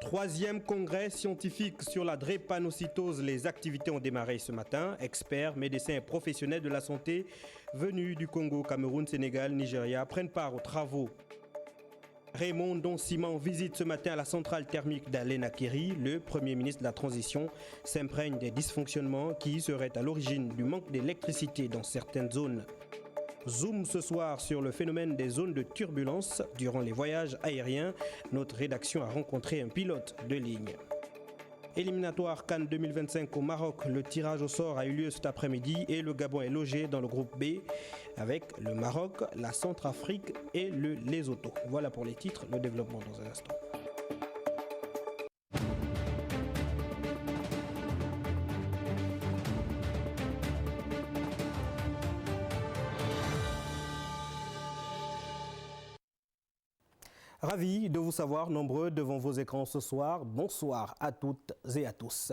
Troisième congrès scientifique sur la drépanocytose. Les activités ont démarré ce matin. Experts, médecins et professionnels de la santé venus du Congo, Cameroun, Sénégal, Nigeria prennent part aux travaux. Raymond Don-Simon visite ce matin la centrale thermique d'Alenakeri. Le Premier ministre de la Transition s'imprègne des dysfonctionnements qui seraient à l'origine du manque d'électricité dans certaines zones. Zoom ce soir sur le phénomène des zones de turbulence durant les voyages aériens. Notre rédaction a rencontré un pilote de ligne. Éliminatoire CAN 2025 au Maroc. Le tirage au sort a eu lieu cet après-midi et le Gabon est logé dans le groupe B avec le Maroc, la Centrafrique et le Lesotho. Voilà pour les titres, le développement dans un instant. Ravi de vous savoir nombreux devant vos écrans ce soir. Bonsoir à toutes et à tous.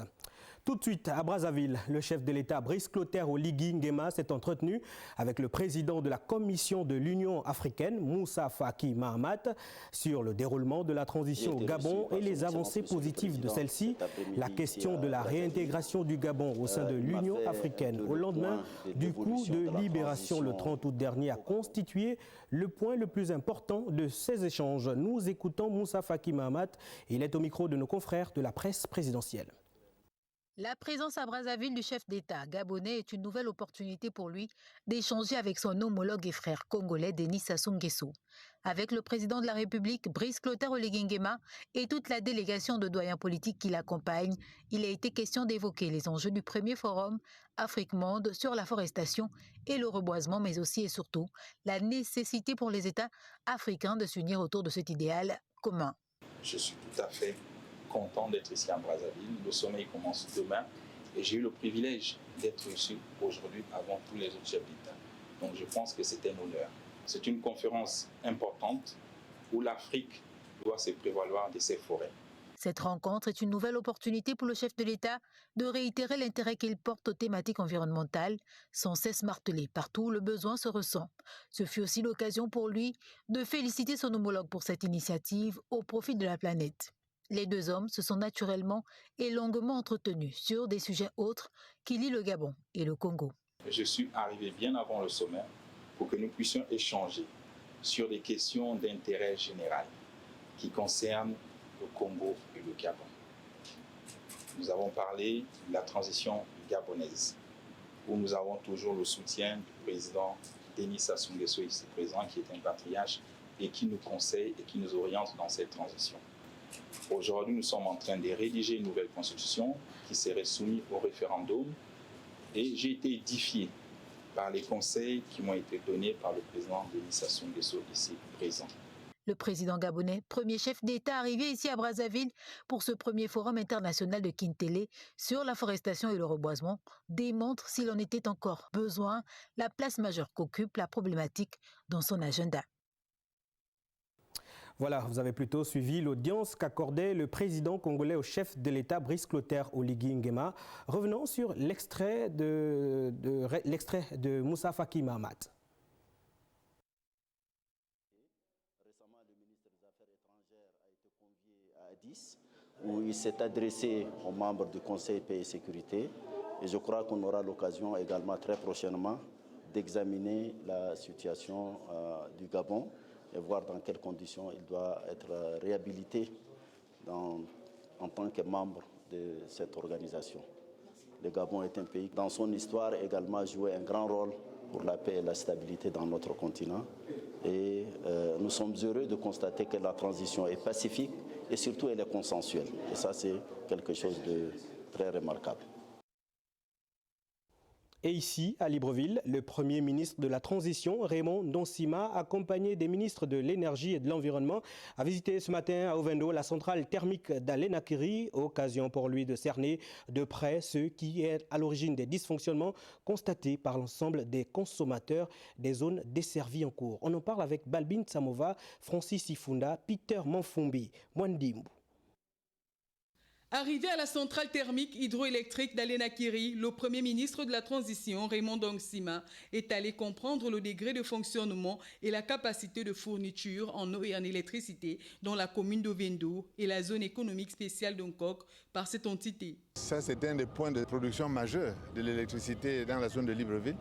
Tout de suite, à Brazzaville, le chef de l'État Brice Clotaire Oligui Nguema s'est entretenu avec le président de la Commission de l'Union africaine, Moussa Faki Mahamat, sur le déroulement de la transition au Gabon et les avancées positives de celle-ci. La question de la réintégration du Gabon au sein de l'Union africaine au lendemain du coup de libération le 30 août dernier a constitué le point le plus important de ces échanges. Nous écoutons Moussa Faki Mahamat. Il est au micro de nos confrères de la presse présidentielle. La présence à Brazzaville du chef d'État gabonais est une nouvelle opportunité pour lui d'échanger avec son homologue et frère congolais Denis Sassou Nguesso. Avec le président de la République, Brice Clotaire Oligui Nguema, et toute la délégation de doyens politiques qui l'accompagnent, il a été question d'évoquer les enjeux du premier forum Afrique-Monde sur la forestation et le reboisement, mais aussi et surtout la nécessité pour les États africains de s'unir autour de cet idéal commun. Je suis tout à fait content d'être ici à Brazzaville. Le sommet commence demain et j'ai eu le privilège d'être ici aujourd'hui avant tous les autres chefs d'État. Donc je pense que c'est un honneur. C'est une conférence importante où l'Afrique doit se prévaloir de ses forêts. Cette rencontre est une nouvelle opportunité pour le chef de l'État de réitérer l'intérêt qu'il porte aux thématiques environnementales, sans cesse martelé partout où le besoin se ressent. Ce fut aussi l'occasion pour lui de féliciter son homologue pour cette initiative au profit de la planète. Les deux hommes se sont naturellement et longuement entretenus sur des sujets autres qui lient le Gabon et le Congo. Je suis arrivé bien avant le sommet pour que nous puissions échanger sur des questions d'intérêt général qui concernent le Congo et le Gabon. Nous avons parlé de la transition gabonaise, où nous avons toujours le soutien du président Denis Sassou Nguesso, ici présent, qui est un patriarche et qui nous conseille et qui nous oriente dans cette transition. Aujourd'hui, nous sommes en train de rédiger une nouvelle constitution qui serait soumise au référendum et j'ai été édifié par les conseils qui m'ont été donnés par le président Denis Sassou Nguesso ici présent. Le président gabonais, premier chef d'État arrivé ici à Brazzaville pour ce premier forum international de Kintélé sur la forestation et le reboisement, démontre, s'il en était encore besoin, la place majeure qu'occupe la problématique dans son agenda. Voilà, vous avez plutôt suivi l'audience qu'accordait le président congolais au chef de l'État, Brice Clotaire Oligui Nguema. Revenons sur l'extrait de Moussa Faki Mahamat. Récemment, le ministre des Affaires étrangères a été convié à Addis, où il s'est adressé aux membres du Conseil paix et sécurité. Et je crois qu'on aura l'occasion également très prochainement d'examiner la situation du Gabon et voir dans quelles conditions il doit être réhabilité en tant que membre de cette organisation. Le Gabon est un pays qui, dans son histoire, a également joué un grand rôle pour la paix et la stabilité dans notre continent. Et nous sommes heureux de constater que la transition est pacifique et surtout elle est consensuelle. Et ça, c'est quelque chose de très remarquable. Et ici, à Libreville, le Premier ministre de la Transition, Raymond Don-Simon, accompagné des ministres de l'Énergie et de l'Environnement, a visité ce matin à Ovendo la centrale thermique d'Alenakeri, occasion pour lui de cerner de près ce qui est à l'origine des dysfonctionnements constatés par l'ensemble des consommateurs des zones desservies en cours. On en parle avec Balbin Samova, Francis Ifunda, Peter Manfumbi, Mwandimbu. Arrivé à la centrale thermique hydroélectrique d'Alenakiri, le Premier ministre de la Transition, Raymond Dongsima, est allé comprendre le degré de fonctionnement et la capacité de fourniture en eau et en électricité dans la commune d'Ovendo et la zone économique spéciale d'Onkok par cette entité. Ça, c'est un des points de production majeurs de l'électricité dans la zone de Libreville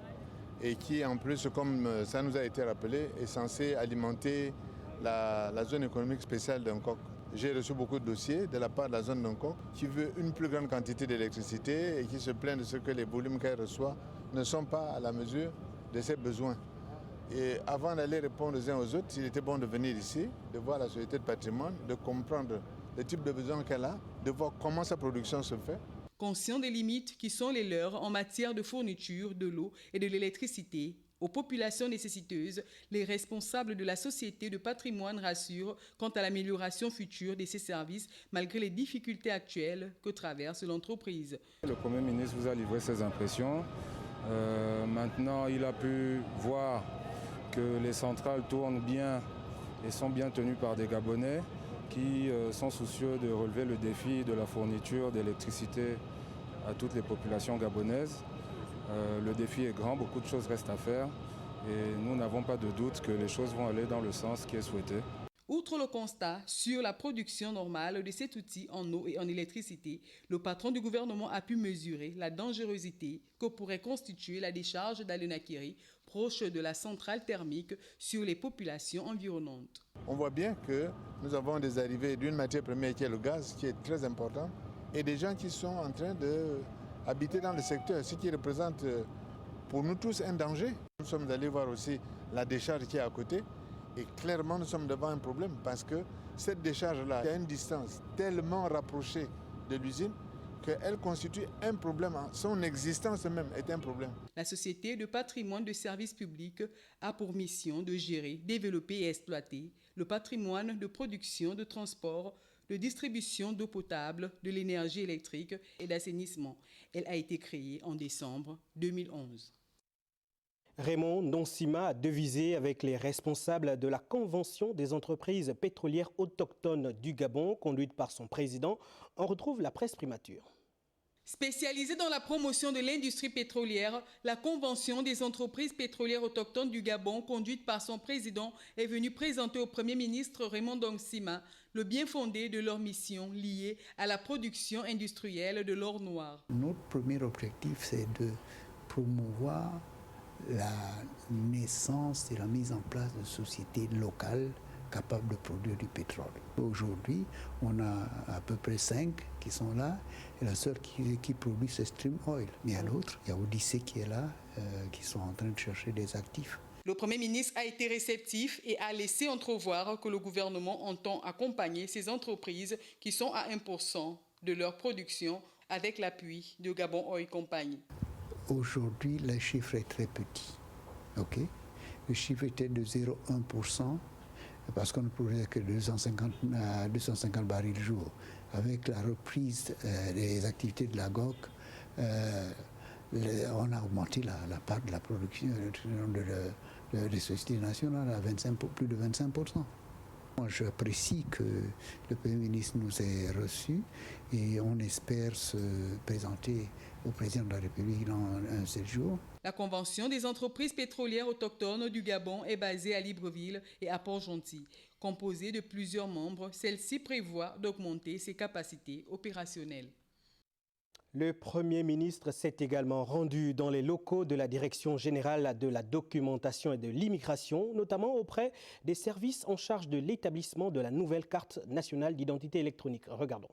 et qui, en plus, comme ça nous a été rappelé, est censé alimenter la zone économique spéciale d'Onkok. J'ai reçu beaucoup de dossiers de la part de la zone d'Onkok qui veut une plus grande quantité d'électricité et qui se plaint de ce que les volumes qu'elle reçoit ne sont pas à la mesure de ses besoins. Et avant d'aller répondre aux uns aux autres, il était bon de venir ici, de voir la société de patrimoine, de comprendre le type de besoin qu'elle a, de voir comment sa production se fait. Conscient des limites qui sont les leurs en matière de fourniture de l'eau et de l'électricité aux populations nécessiteuses, les responsables de la société de patrimoine rassurent quant à l'amélioration future de ces services malgré les difficultés actuelles que traverse l'entreprise. Le Premier ministre vous a livré ses impressions. Maintenant, il a pu voir que les centrales tournent bien et sont bien tenues par des Gabonais qui sont soucieux de relever le défi de la fourniture d'électricité à toutes les populations gabonaises. Le défi est grand, beaucoup de choses restent à faire et nous n'avons pas de doute que les choses vont aller dans le sens qui est souhaité. Outre le constat sur la production normale de cet outil en eau et en électricité, le patron du gouvernement a pu mesurer la dangerosité que pourrait constituer la décharge d'Alenakiri, proche de la centrale thermique, sur les populations environnantes. On voit bien que nous avons des arrivées d'une matière première qui est le gaz, qui est très important, et des gens qui sont en train d'habiter dans le secteur, ce qui représente pour nous tous un danger. Nous sommes allés voir aussi la décharge qui est à côté. Et clairement, nous sommes devant un problème parce que cette décharge-là est à une distance tellement rapprochée de l'usine qu'elle constitue un problème. Son existence même est un problème. La Société de patrimoine de services publics a pour mission de gérer, développer et exploiter le patrimoine de production, de transport, de distribution d'eau potable, de l'énergie électrique et d'assainissement. Elle a été créée en décembre 2011. Raymond Dongsima a devisé avec les responsables de la Convention des entreprises pétrolières autochtones du Gabon, conduite par son président. On retrouve la presse primature. Spécialisée dans la promotion de l'industrie pétrolière, la Convention des entreprises pétrolières autochtones du Gabon, conduite par son président, est venue présenter au Premier ministre Raymond Dongsima le bien fondé de leur mission liée à la production industrielle de l'or noir. Notre premier objectif, c'est de promouvoir la naissance et la mise en place de sociétés locales capables de produire du pétrole. Aujourd'hui, on a à peu près 5 qui sont là, et la seule qui produit, c'est Stream Oil. Mais il y a l'autre, il y a Odyssée qui est là, qui sont en train de chercher des actifs. Le Premier ministre a été réceptif et a laissé entrevoir que le gouvernement entend accompagner ces entreprises qui sont à 1% de leur production avec l'appui de Gabon Oil Company. Aujourd'hui, le chiffre est très petit. Okay? Le chiffre était de 0,1% parce qu'on ne produisait que 250 barils jour. Avec la reprise des activités de la GOC, on a augmenté la part de la production des sociétés nationales à plus de 25%. J'apprécie que le Premier ministre nous ait reçus et on espère se présenter au président de la République dans un 7 jours. La Convention des entreprises pétrolières autochtones du Gabon est basée à Libreville et à Port-Gentil. Composée de plusieurs membres, celle-ci prévoit d'augmenter ses capacités opérationnelles. Le Premier ministre s'est également rendu dans les locaux de la Direction générale de la documentation et de l'immigration, notamment auprès des services en charge de l'établissement de la nouvelle carte nationale d'identité électronique. Regardons.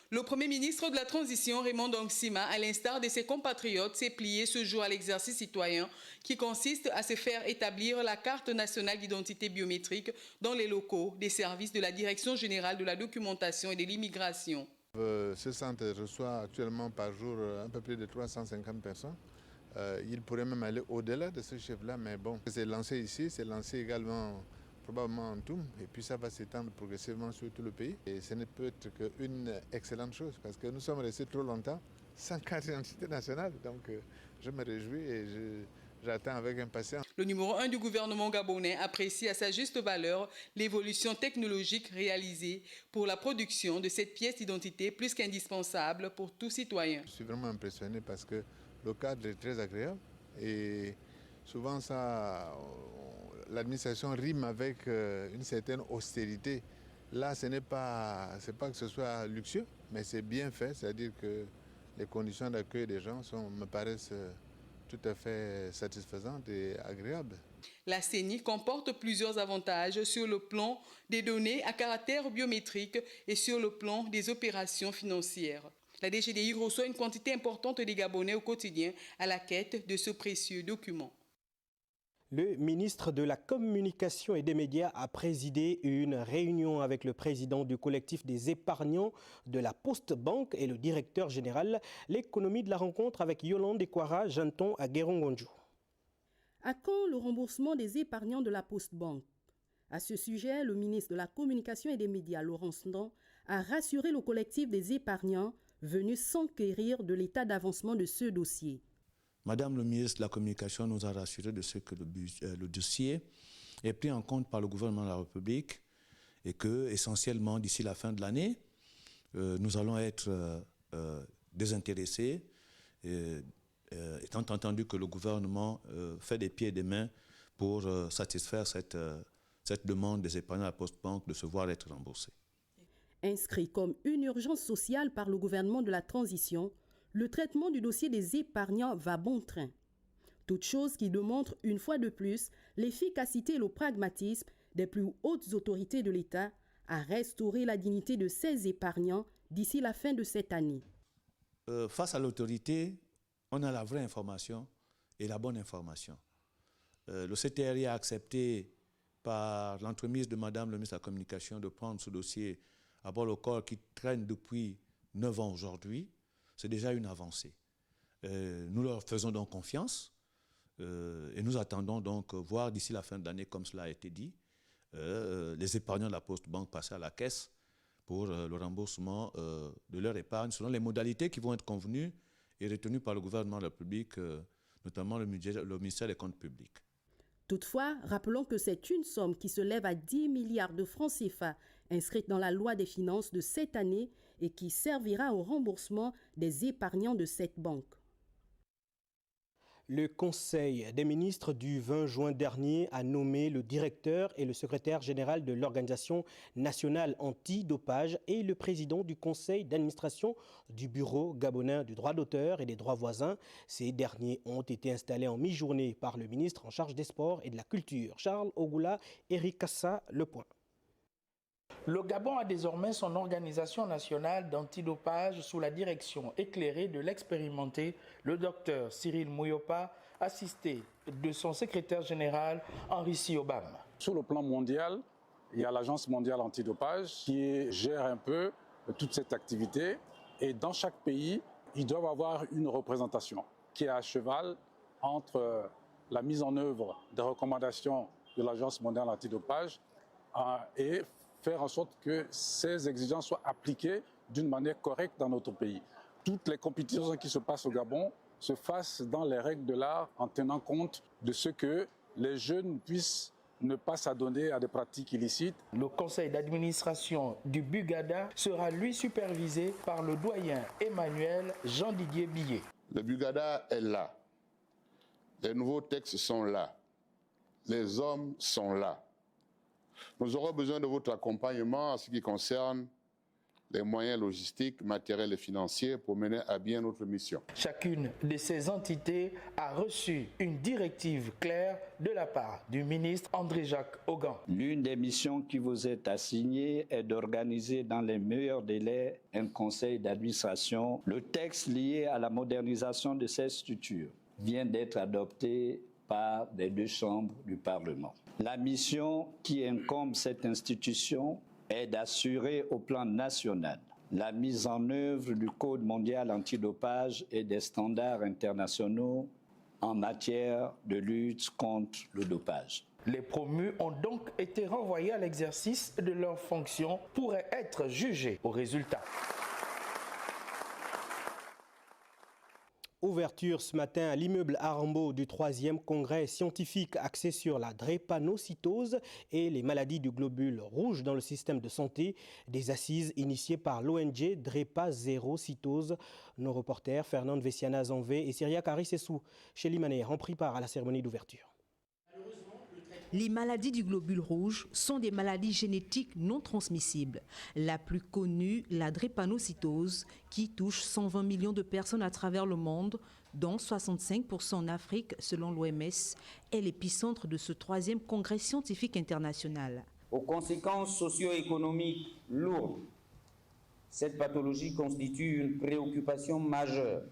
Le Premier ministre de la Transition, Raymond Dongsima, à l'instar de ses compatriotes, s'est plié ce jour à l'exercice citoyen qui consiste à se faire établir la carte nationale d'identité biométrique dans les locaux des services de la Direction générale de la documentation et de l'immigration. Ce centre reçoit actuellement par jour un peu plus de 350 personnes. Il pourrait même aller au-delà de ce chiffre-là, mais bon, c'est lancé ici, c'est lancé également probablement en Toum, et puis ça va s'étendre progressivement sur tout le pays. Et ce ne peut être qu'une excellente chose, parce que nous sommes restés trop longtemps sans carte d'identité nationale. Donc je me réjouis et j'attends avec impatience. Le numéro 1 du gouvernement gabonais apprécie à sa juste valeur l'évolution technologique réalisée pour la production de cette pièce d'identité plus qu'indispensable pour tout citoyen. Je suis vraiment impressionné parce que le cadre est très agréable et souvent l'administration rime avec une certaine austérité. Là, c'est pas que ce soit luxueux, mais c'est bien fait, c'est-à-dire que les conditions d'accueil des gens me paraissent tout à fait satisfaisantes et agréables. La CENI comporte plusieurs avantages sur le plan des données à caractère biométrique et sur le plan des opérations financières. La DGDI reçoit une quantité importante des Gabonais au quotidien à la quête de ce précieux document. Le ministre de la Communication et des Médias a présidé une réunion avec le président du collectif des épargnants de la Poste Banque et le directeur général. L'économie de la rencontre avec Yolande Ekwara, Janton à Guérongonjou. À quand le remboursement des épargnants de la Poste Banque? À ce sujet, le ministre de la Communication et des Médias, Laurence Ndan, a rassuré le collectif des épargnants venu s'enquérir de l'état d'avancement de ce dossier. Madame le ministre de la Communication nous a rassuré de ce que le dossier est pris en compte par le gouvernement de la République et que, essentiellement, d'ici la fin de l'année, nous allons être désintéressés, étant entendu que le gouvernement fait des pieds et des mains pour satisfaire cette demande des épargnants à la Poste Banque de se voir être remboursés. Inscrit comme une urgence sociale par le gouvernement de la transition, le traitement du dossier des épargnants va bon train. Toute chose qui démontre une fois de plus l'efficacité et le pragmatisme des plus hautes autorités de l'État à restaurer la dignité de ces épargnants d'ici la fin de cette année. Face à l'autorité, on a la vraie information et la bonne information. Le CTRI a accepté par l'entremise de Madame le ministre de la Communication de prendre ce dossier à bord le corps qui traîne depuis 9 ans aujourd'hui. C'est déjà une avancée. Nous leur faisons donc confiance et nous attendons donc voir d'ici la fin de l'année, comme cela a été dit, les épargnants de la Poste Banque passer à la caisse pour le remboursement de leur épargne selon les modalités qui vont être convenues et retenues par le gouvernement de la République, notamment le ministère des Comptes publics. Toutefois, rappelons que c'est une somme qui se lève à 10 milliards de francs CFA inscrite dans la loi des finances de cette année et qui servira au remboursement des épargnants de cette banque. Le Conseil des ministres du 20 juin dernier a nommé le directeur et le secrétaire général de l'Organisation nationale anti-dopage et le président du conseil d'administration du Bureau gabonais du droit d'auteur et des droits voisins. Ces derniers ont été installés en mi-journée par le ministre en charge des sports et de la culture. Charles Ogula, Eric Kassa, Le Point. Le Gabon a désormais son organisation nationale d'antidopage sous la direction éclairée de l'expérimenté, le docteur Cyril Mouyopa, assisté de son secrétaire général Henri Siobam. Sur le plan mondial, il y a l'Agence mondiale antidopage qui gère un peu toute cette activité. Et dans chaque pays, ils doivent avoir une représentation qui est à cheval entre la mise en œuvre des recommandations de l'Agence mondiale antidopage et faire en sorte que ces exigences soient appliquées d'une manière correcte dans notre pays. Toutes les compétitions qui se passent au Gabon se fassent dans les règles de l'art en tenant compte de ce que les jeunes puissent ne pas s'adonner à des pratiques illicites. Le conseil d'administration du Bugada sera lui supervisé par le doyen Emmanuel Jean-Didier Billet. Le Bugada est là. Les nouveaux textes sont là. Les hommes sont là. Nous aurons besoin de votre accompagnement en ce qui concerne les moyens logistiques, matériels et financiers pour mener à bien notre mission. Chacune de ces entités a reçu une directive claire de la part du ministre André-Jacques Augan. L'une des missions qui vous est assignée est d'organiser dans les meilleurs délais un conseil d'administration. Le texte lié à la modernisation de ces structures vient d'être adopté par les deux chambres du Parlement. La mission qui incombe cette institution est d'assurer au plan national la mise en œuvre du Code mondial antidopage et des standards internationaux en matière de lutte contre le dopage. Les promus ont donc été renvoyés à l'exercice de leurs fonctions pour être jugés au résultat. Ouverture ce matin à l'immeuble Arambo du 3e congrès scientifique axé sur la drépanocytose et les maladies du globule rouge dans le système de santé, des assises initiées par l'ONG Drépazérocytose. Nos reporters Fernande Vessiana Zanvé et Syria Karissessou chez Limané ont pris part à la cérémonie d'ouverture. Les maladies du globule rouge sont des maladies génétiques non transmissibles. La plus connue, la drépanocytose, qui touche 120 millions de personnes à travers le monde, dont 65% en Afrique selon l'OMS, est l'épicentre de ce 3e congrès scientifique international. Aux conséquences socio-économiques lourdes, cette pathologie constitue une préoccupation majeure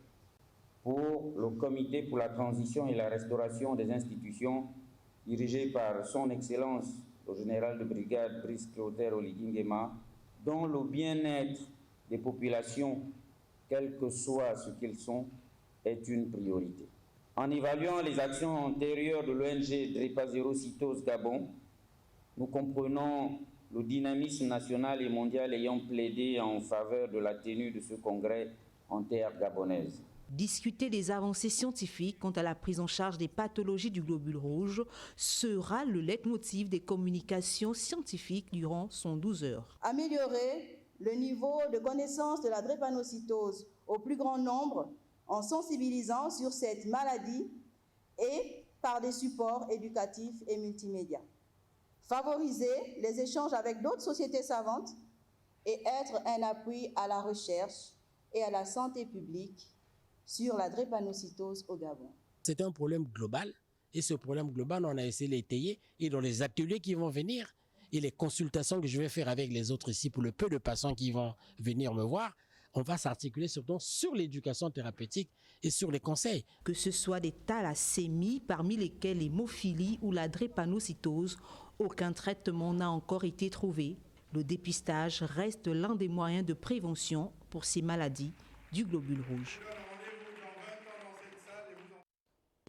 pour le Comité pour la transition et la restauration des institutions dirigé par son Excellence le général de brigade Brice Clotaire Oligui Nguema, dont le bien-être des populations, quel que soit ce qu'ils sont, est une priorité. En évaluant les actions antérieures de l'ONG Drépazérocytose Gabon, nous comprenons le dynamisme national et mondial ayant plaidé en faveur de la tenue de ce congrès en terre gabonaise. Discuter des avancées scientifiques quant à la prise en charge des pathologies du globule rouge sera le leitmotiv des communications scientifiques durant son 12 heures. Améliorer le niveau de connaissance de la drépanocytose au plus grand nombre en sensibilisant sur cette maladie et par des supports éducatifs et multimédia. Favoriser les échanges avec d'autres sociétés savantes et être un appui à la recherche et à la santé publique sur la drépanocytose au Gabon. C'est un problème global et ce problème global, on a essayé de l'étayer et dans les ateliers qui vont venir et les consultations que je vais faire avec les autres ici pour le peu de patients qui vont venir me voir, on va s'articuler surtout sur l'éducation thérapeutique et sur les conseils. Que ce soit des thalassémies, parmi lesquelles l'hémophilie ou la drépanocytose, aucun traitement n'a encore été trouvé. Le dépistage reste l'un des moyens de prévention pour ces maladies du globule rouge.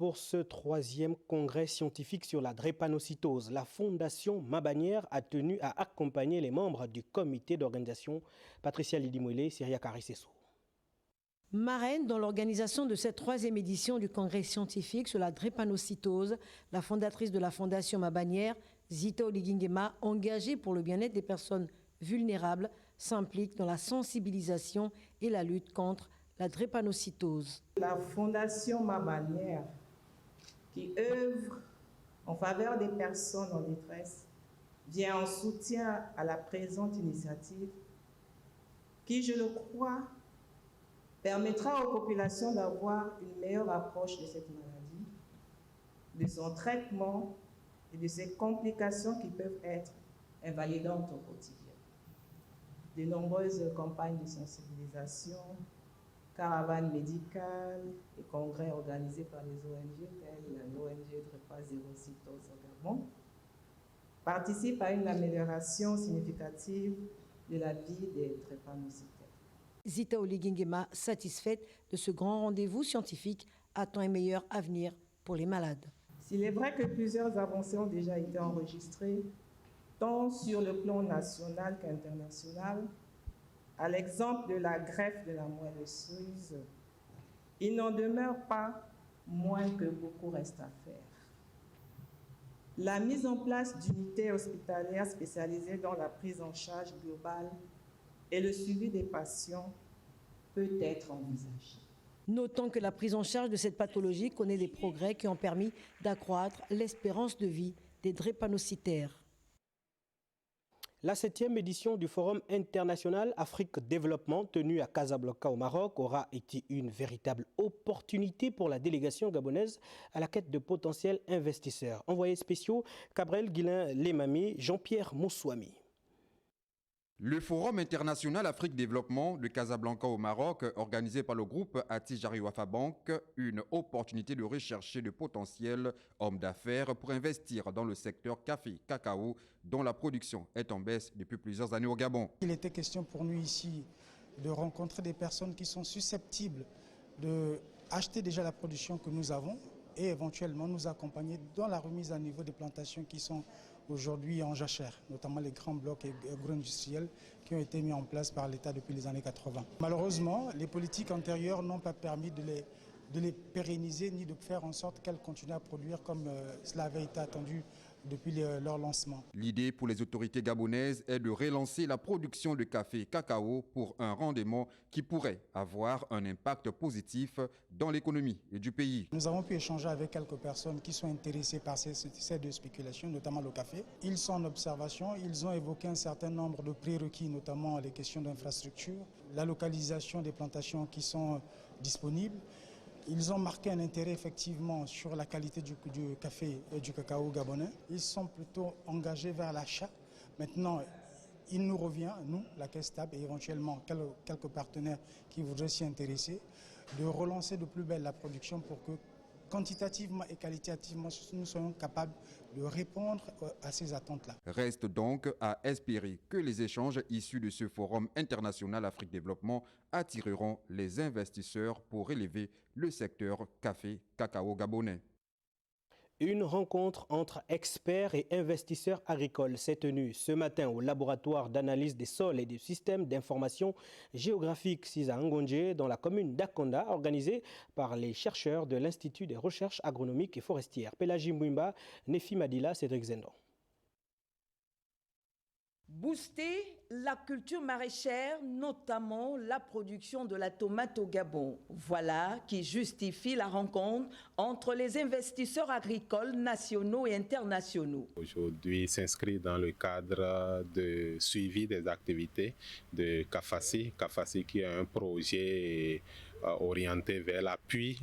Pour ce 3e congrès scientifique sur la drépanocytose, la Fondation Mabanière a tenu à accompagner les membres du comité d'organisation. Patricia Lidimouélé, Syria Karissessou. Marraine dans l'organisation de cette 3e édition du congrès scientifique sur la drépanocytose, la fondatrice de la Fondation Mabanière, Zita Oligui Nguema, engagée pour le bien-être des personnes vulnérables, s'implique dans la sensibilisation et la lutte contre la drépanocytose. La Fondation Mabanière, qui œuvre en faveur des personnes en détresse, vient en soutien à la présente initiative qui, je le crois, permettra aux populations d'avoir une meilleure approche de cette maladie, de son traitement et de ses complications qui peuvent être invalidantes au quotidien. De nombreuses campagnes de sensibilisation, caravanes médicales et congrès organisés par les ONG, telles l'ONG Drépazérocytose au Gabon, participent à une amélioration significative de la vie des drépanocytaires. Zita Oligui Nguema, satisfaite de ce grand rendez-vous scientifique, attend un meilleur avenir pour les malades. S'il est vrai que plusieurs avancées ont déjà été enregistrées, tant sur le plan national qu'international, à l'exemple de la greffe de la moelle osseuse, il n'en demeure pas moins que beaucoup reste à faire. La mise en place d'unités hospitalières spécialisées dans la prise en charge globale et le suivi des patients peut être envisagée. Notons que la prise en charge de cette pathologie connaît des progrès qui ont permis d'accroître l'espérance de vie des drépanocytaires. La 7e édition du Forum international Afrique Développement tenu à Casablanca au Maroc aura été une véritable opportunité pour la délégation gabonaise à la quête de potentiels investisseurs. Envoyés spéciaux, Cabrel Guilain-Lemami, Jean-Pierre Moussouami. Le Forum international Afrique Développement de Casablanca au Maroc, organisé par le groupe Attijari Wafa Bank, une opportunité de rechercher de potentiels hommes d'affaires pour investir dans le secteur café-cacao, dont la production est en baisse depuis plusieurs années au Gabon. Il était question pour nous ici de rencontrer des personnes qui sont susceptibles d'acheter déjà la production que nous avons et éventuellement nous accompagner dans la remise à niveau des plantations qui sont aujourd'hui en jachère, notamment les grands blocs agro-industriels qui ont été mis en place par l'État depuis les années 80. Malheureusement, les politiques antérieures n'ont pas permis de les pérenniser ni de faire en sorte qu'elles continuent à produire comme cela avait été attendu depuis leur lancement. L'idée pour les autorités gabonaises est de relancer la production de café cacao pour un rendement qui pourrait avoir un impact positif dans l'économie du pays. Nous avons pu échanger avec quelques personnes qui sont intéressées par ces deux spéculations, notamment le café. Ils sont en observation, ils ont évoqué un certain nombre de prérequis, notamment les questions d'infrastructure, la localisation des plantations qui sont disponibles. Ils ont marqué un intérêt effectivement sur la qualité du café et du cacao gabonais. Ils sont plutôt engagés vers l'achat. Maintenant, il nous revient, nous, la Caisse TAB et éventuellement quelques partenaires qui voudraient s'y intéresser, de relancer de plus belle la production pour que quantitativement et qualitativement, nous soyons capables de répondre à ces attentes-là. Reste donc à espérer que les échanges issus de ce Forum international Afrique Développement attireront les investisseurs pour élever le secteur café-cacao gabonais. Une rencontre entre experts et investisseurs agricoles s'est tenue ce matin au laboratoire d'analyse des sols et des systèmes d'information géographique Sisa Ngonje dans la commune d'Akonda, organisée par les chercheurs de l'Institut des recherches agronomiques et forestières. Pélagie Mwimba, Nefi Madila, Cédric Zendon. Booster la culture maraîchère, notamment la production de la tomate au Gabon. Voilà qui justifie la rencontre entre les investisseurs agricoles nationaux et internationaux. Aujourd'hui, s'inscrit dans le cadre de suivi des activités de CAFACI. CAFACI qui est un projet orienté vers l'appui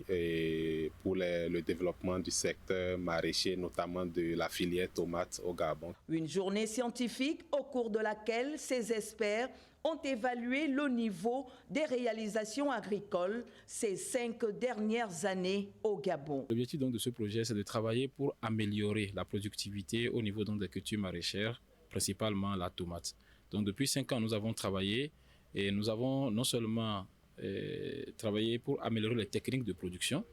pour le développement du secteur maraîcher, notamment de la filière tomate au Gabon. Une journée scientifique au cours de laquelle ces experts ont évalué le niveau des réalisations agricoles ces 5 dernières années au Gabon. L'objectif donc de ce projet, c'est de travailler pour améliorer la productivité au niveau donc des cultures maraîchères, principalement la tomate. Donc depuis 5 ans, nous avons travaillé et nous avons non seulement travailler pour améliorer les techniques de production,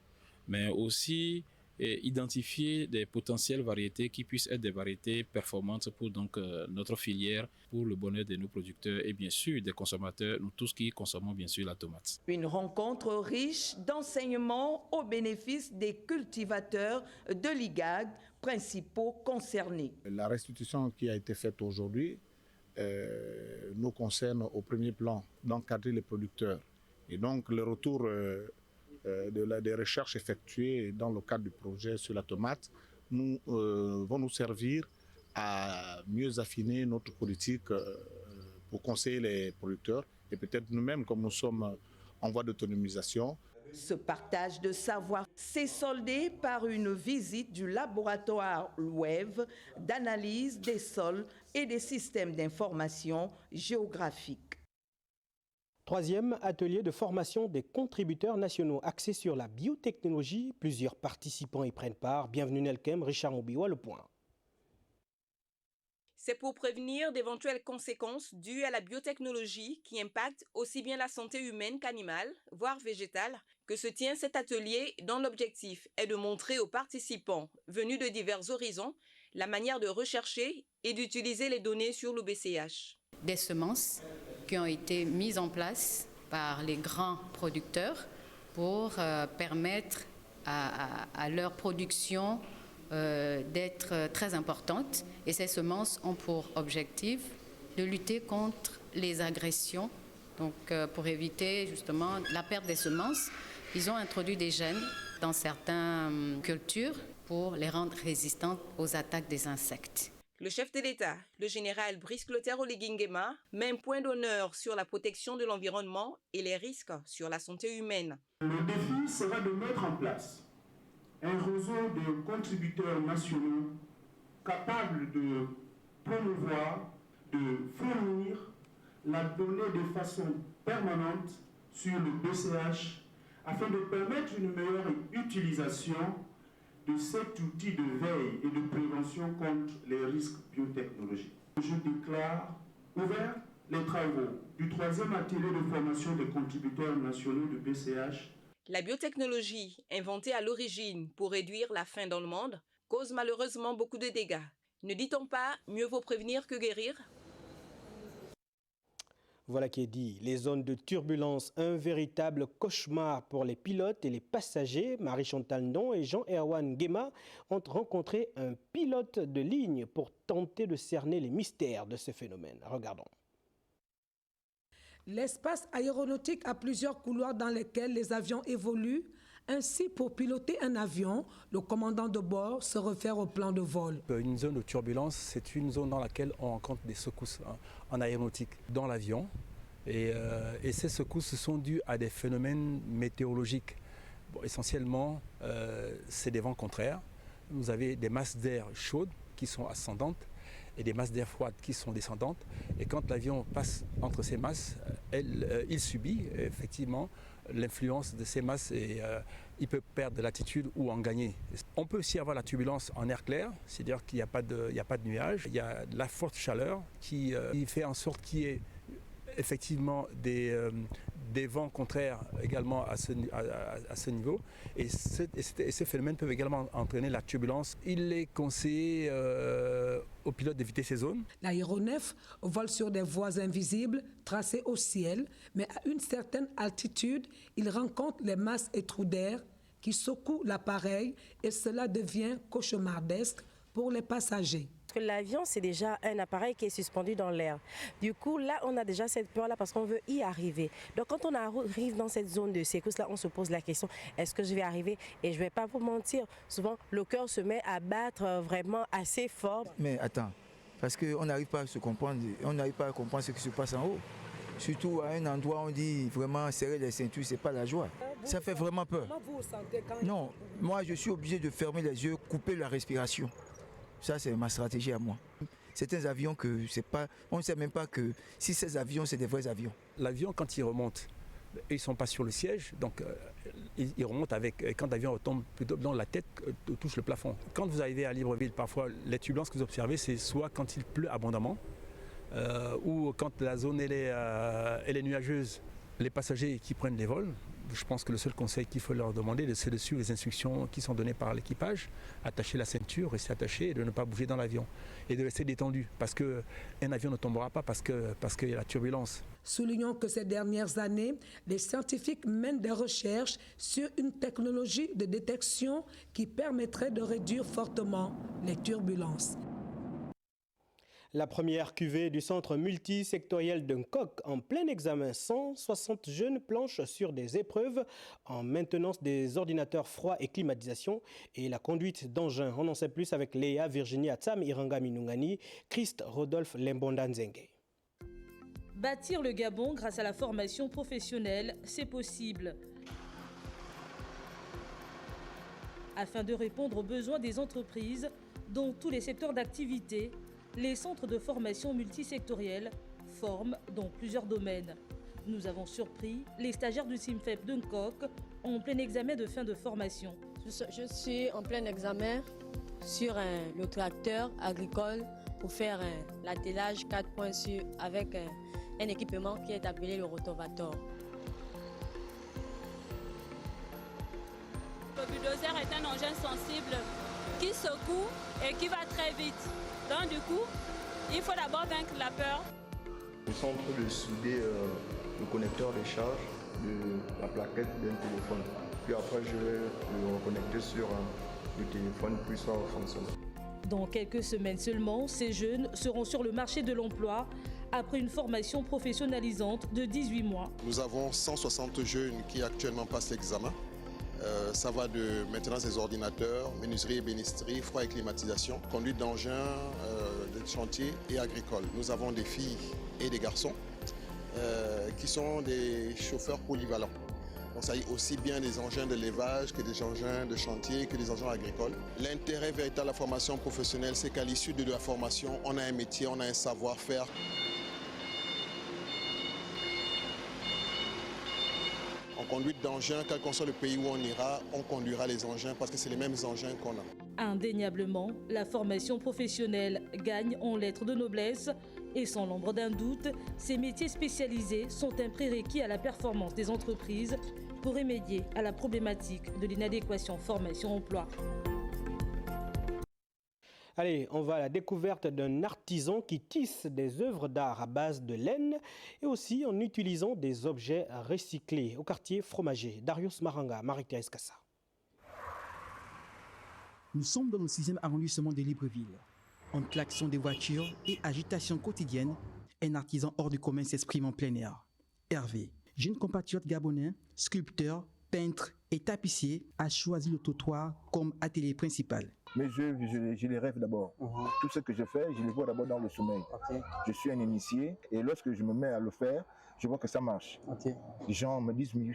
mais aussi identifier des potentielles variétés qui puissent être des variétés performantes pour donc, notre filière, pour le bonheur de nos producteurs et bien sûr des consommateurs, nous tous qui consommons bien sûr la tomate. Une rencontre riche d'enseignements au bénéfice des cultivateurs de l'IGAG, principaux concernés. La restitution qui a été faite aujourd'hui nous concerne au premier plan d'encadrer les producteurs. Et donc le retour des recherches effectuées dans le cadre du projet sur la tomate vont nous servir à mieux affiner notre politique pour conseiller les producteurs et peut-être nous-mêmes, comme nous sommes en voie d'autonomisation. Ce partage de savoir s'est soldé par une visite du laboratoire WEV d'analyse des sols et des systèmes d'information géographique. Troisième atelier de formation des contributeurs nationaux axé sur la biotechnologie. Plusieurs participants y prennent part. Bienvenue Nelkem, Richard Moubiwa, Le Point. C'est pour prévenir d'éventuelles conséquences dues à la biotechnologie qui impactent aussi bien la santé humaine qu'animale, voire végétale, que se tient cet atelier dont l'objectif est de montrer aux participants venus de divers horizons la manière de rechercher et d'utiliser les données sur l'OBCH. Des semences qui ont été mises en place par les grands producteurs pour permettre à leur production d'être très importante. Et ces semences ont pour objectif de lutter contre les agressions. Donc pour éviter justement la perte des semences, ils ont introduit des gènes dans certaines cultures pour les rendre résistantes aux attaques des insectes. Le chef de l'État, le général Brice Clotaire Oligui Nguema, met un point d'honneur sur la protection de l'environnement et les risques sur la santé humaine. Le défi sera de mettre en place un réseau de contributeurs nationaux capables de promouvoir, de fournir la donnée de façon permanente sur le BCH afin de permettre une meilleure utilisation de cet outil de veille et de prévention contre les risques biotechnologiques. Je déclare ouvert les travaux du 3e atelier de formation des contributeurs nationaux du BCH. La biotechnologie, inventée à l'origine pour réduire la faim dans le monde, cause malheureusement beaucoup de dégâts. Ne dit-on pas mieux vaut prévenir que guérir ? Voilà qui est dit. Les zones de turbulence, un véritable cauchemar pour les pilotes et les passagers. Marie-Chantal Ndon et Jean-Erwan Guéma ont rencontré un pilote de ligne pour tenter de cerner les mystères de ce phénomène. Regardons. L'espace aéronautique a plusieurs couloirs dans lesquels les avions évoluent. Ainsi, pour piloter un avion, le commandant de bord se réfère au plan de vol. Une zone de turbulence, c'est une zone dans laquelle on rencontre des secousses en aéronautique dans l'avion. Et ces secousses sont dues à des phénomènes météorologiques. Bon, essentiellement, c'est des vents contraires. Vous avez des masses d'air chaudes qui sont ascendantes et des masses d'air froides qui sont descendantes. Et quand l'avion passe entre ces masses, il subit effectivement l'influence de ces masses et il peut perdre de l'altitude ou en gagner. On peut aussi avoir la turbulence en air clair, c'est-à-dire qu'il n'y a pas de nuages. Il y a de la forte chaleur qui fait en sorte qu'il y ait effectivement des vents contraires également à ce niveau. Et ces phénomènes peuvent également entraîner la turbulence. Il est conseillé aux pilotes d'éviter ces zones. L'aéronef vole sur des voies invisibles tracées au ciel, mais à une certaine altitude, il rencontre les masses et trous d'air qui secouent l'appareil et cela devient cauchemardesque pour les passagers. L'avion, c'est déjà un appareil qui est suspendu dans l'air. Du coup, là, on a déjà cette peur-là parce qu'on veut y arriver. Donc, quand on arrive dans cette zone de secousse-là, on se pose la question, est-ce que je vais arriver? Et je ne vais pas vous mentir, souvent, le cœur se met à battre vraiment assez fort. Mais attends, parce qu'on n'arrive pas à se comprendre, on n'arrive pas à comprendre ce qui se passe en haut. Surtout à un endroit où on dit vraiment serrer les ceintures, c'est pas la joie. Ça fait vraiment peur. Comment vous vous sentez quand Non, moi, je suis obligé de fermer les yeux, couper la respiration. Ça, c'est ma stratégie à moi. Certains avions que c'est pas, on ne sait même pas que si ces avions, c'est des vrais avions. L'avion, quand il remonte, ils ne sont pas sur le siège, donc ils remontent avec, quand l'avion retombe plutôt dans la tête, touche le plafond. Quand vous arrivez à Libreville, parfois, les turbulences que vous observez, c'est soit quand il pleut abondamment, ou quand la zone elle est nuageuse. Les passagers qui prennent les vols, je pense que le seul conseil qu'il faut leur demander, c'est de suivre les instructions qui sont données par l'équipage, attacher la ceinture, rester attaché et de ne pas bouger dans l'avion. Et de rester détendu, parce qu'un avion ne tombera pas parce qu'il y a la turbulence. Soulignons que ces dernières années, les scientifiques mènent des recherches sur une technologie de détection qui permettrait de réduire fortement les turbulences. La première cuvée du centre multisectoriel d'Uncock en plein examen. 160 jeunes planchent sur des épreuves en maintenance des ordinateurs froids et climatisation et la conduite d'engins. On en sait plus avec Léa Virginie Atsam, Iranga Minungani, Christ Rodolphe Lembondanzenge. Bâtir le Gabon grâce à la formation professionnelle, c'est possible. Afin de répondre aux besoins des entreprises dans tous les secteurs d'activité, les centres de formation multisectoriels forment dans plusieurs domaines. Nous avons surpris les stagiaires du CIMFEP d'Uncock en plein examen de fin de formation. Je suis en plein examen sur le tracteur agricole pour faire l'attelage 4 points avec un équipement qui est appelé le rotovator. Le bulldozer est un engin sensible qui secoue et qui va très vite. Donc du coup, il faut d'abord vaincre la peur. Nous sommes en train de souder le connecteur de charge de la plaquette d'un téléphone. Puis après, je vais le reconnecter sur le téléphone puis ça va fonctionner. Dans quelques semaines seulement, ces jeunes seront sur le marché de l'emploi après une formation professionnalisante de 18 mois. Nous avons 160 jeunes qui actuellement passent l'examen. Ça va de maintenance des ordinateurs, menuiserie et bénisterie, froid et climatisation, conduite d'engins, de chantier et agricole. Nous avons des filles et des garçons qui sont des chauffeurs polyvalents. Donc ça y est aussi bien des engins de levage que des engins de chantier, que des engins agricoles. L'intérêt véritable de la formation professionnelle, c'est qu'à l'issue de la formation, on a un métier, on a un savoir-faire. En conduite d'engins, quel qu'en soit le pays où on ira, on conduira les engins parce que c'est les mêmes engins qu'on a. Indéniablement, la formation professionnelle gagne en lettres de noblesse et sans l'ombre d'un doute, ces métiers spécialisés sont un prérequis à la performance des entreprises pour remédier à la problématique de l'inadéquation formation-emploi. Allez, on va à la découverte d'un artisan qui tisse des œuvres d'art à base de laine et aussi en utilisant des objets recyclés au quartier Fromager. Darius Maranga, Marika Eskassa. Nous sommes dans le 6e arrondissement de Libreville. En klaxon des voitures et agitation quotidienne, un artisan hors du commun s'exprime en plein air. Hervé, jeune compatriote gabonais, sculpteur, peintre et tapissier, a choisi le trottoir comme atelier principal. Mes œuvres, je les rêve d'abord. Tout ce que je fais, je les vois d'abord dans le sommeil. Je suis un initié et lorsque je me mets à le faire, je vois que ça marche. Les gens me disent, mais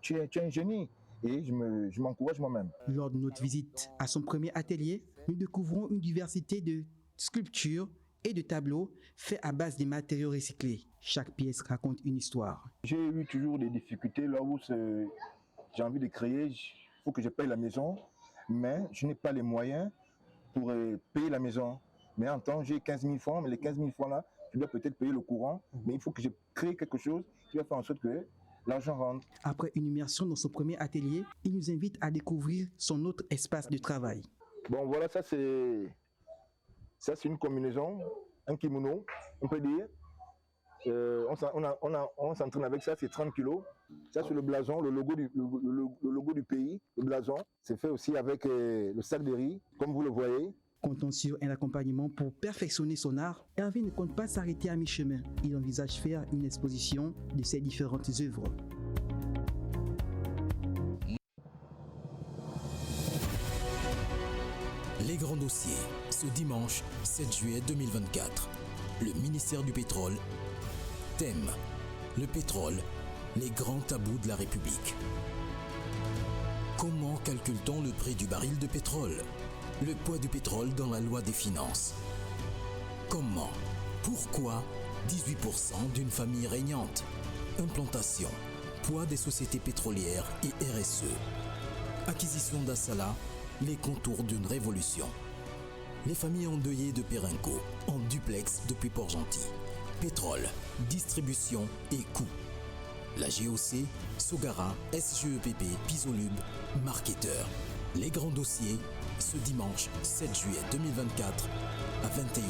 tu es un génie. Et je m'encourage moi-même. Lors de notre visite à son premier atelier, nous découvrons une diversité de sculptures et de tableaux faits à base des matériaux recyclés. Chaque pièce raconte une histoire. J'ai eu toujours des difficultés là où j'ai envie de créer, il faut que je paye la maison, mais je n'ai pas les moyens pour payer la maison. Mais en temps, j'ai 15 000 francs, mais les 15 000 francs là, je dois peut-être payer le courant, mais il faut que je crée quelque chose qui va faire en sorte que l'argent rentre. Après une immersion dans son premier atelier, il nous invite à découvrir son autre espace de travail. Bon voilà, ça c'est une combinaison, un kimono, on peut dire. On s'entraîne avec ça, c'est 30 kilos. Ça c'est le blason, le logo du pays, le blason. C'est fait aussi avec le sac de riz, comme vous le voyez. Comptant sur un accompagnement pour perfectionner son art, Hervé ne compte pas s'arrêter à mi-chemin. Il envisage faire une exposition de ses différentes œuvres. Les grands dossiers, ce dimanche 7 juillet 2024. Le ministère du pétrole. Thème, le pétrole, les grands tabous de la République. Comment calcule-t-on le prix du baril de pétrole ? Le poids du pétrole dans la loi des finances. Comment ? Pourquoi 18% d'une famille régnante ? Implantation, poids des sociétés pétrolières et RSE. Acquisition d'Assala, les contours d'une révolution. Les familles endeuillées de Périnco, en duplex depuis Port-Gentil. Pétrole, distribution et coûts. La GOC, Sogara, SGEPP, Pisolub, marketeur. Les grands dossiers, ce dimanche 7 juillet 2024 à 21h.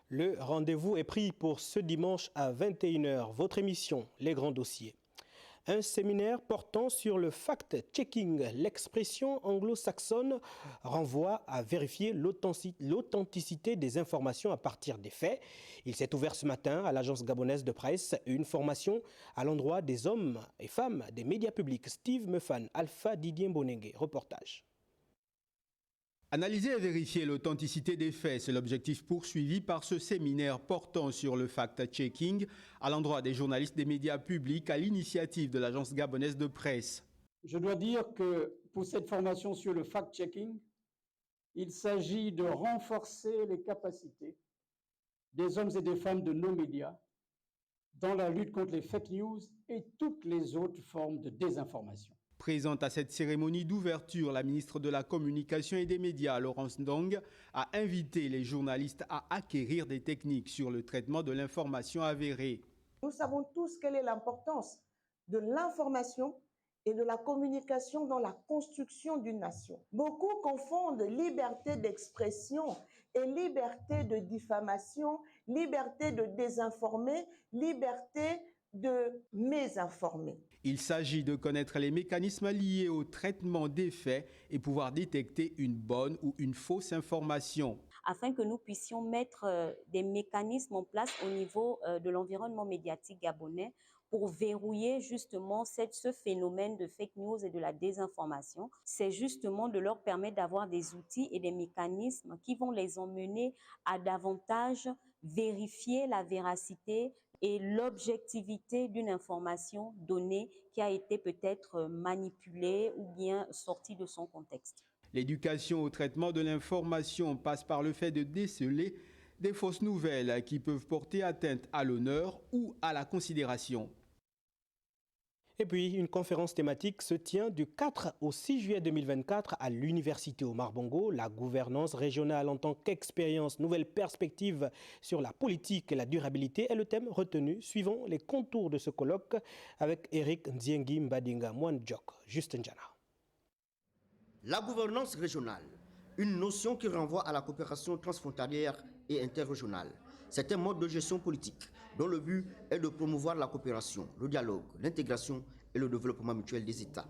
Le rendez-vous est pris pour ce dimanche à 21h. Votre émission, Les grands dossiers. Un séminaire portant sur le fact-checking. L'expression anglo-saxonne renvoie à vérifier l'authenticité des informations à partir des faits. Il s'est ouvert ce matin à l'agence gabonaise de presse une formation à l'endroit des hommes et femmes des médias publics. Steve Mefan, Alpha Didier Mbonengue, reportage. Analyser et vérifier l'authenticité des faits, c'est l'objectif poursuivi par ce séminaire portant sur le fact-checking à l'endroit des journalistes des médias publics à l'initiative de l'agence gabonaise de presse. Je dois dire que pour cette formation sur le fact-checking, il s'agit de renforcer les capacités des hommes et des femmes de nos médias dans la lutte contre les fake news et toutes les autres formes de désinformation. Présente à cette cérémonie d'ouverture, la ministre de la Communication et des Médias, Laurence Ndong, a invité les journalistes à acquérir des techniques sur le traitement de l'information avérée. Nous savons tous quelle est l'importance de l'information et de la communication dans la construction d'une nation. Beaucoup confondent liberté d'expression et liberté de diffamation, liberté de désinformer, liberté de mésinformer. Il s'agit de connaître les mécanismes liés au traitement des faits et pouvoir détecter une bonne ou une fausse information. Afin que nous puissions mettre des mécanismes en place au niveau de l'environnement médiatique gabonais pour verrouiller justement ce phénomène de fake news et de la désinformation. C'est justement de leur permettre d'avoir des outils et des mécanismes qui vont les emmener à davantage vérifier la véracité et l'objectivité d'une information donnée qui a été peut-être manipulée ou bien sortie de son contexte. L'éducation au traitement de l'information passe par le fait de déceler des fausses nouvelles qui peuvent porter atteinte à l'honneur ou à la considération. Et puis, une conférence thématique se tient du 4 au 6 juillet 2024 à l'Université Omar Bongo. La gouvernance régionale en tant qu'expérience, nouvelle perspective sur la politique et la durabilité est le thème retenu. Suivons les contours de ce colloque avec Eric Nziengi Mbadinga Mwanjok, Justin Jana. La gouvernance régionale, une notion qui renvoie à la coopération transfrontalière et interrégionale. C'est un mode de gestion politique dont le but est de promouvoir la coopération, le dialogue, l'intégration et le développement mutuel des États.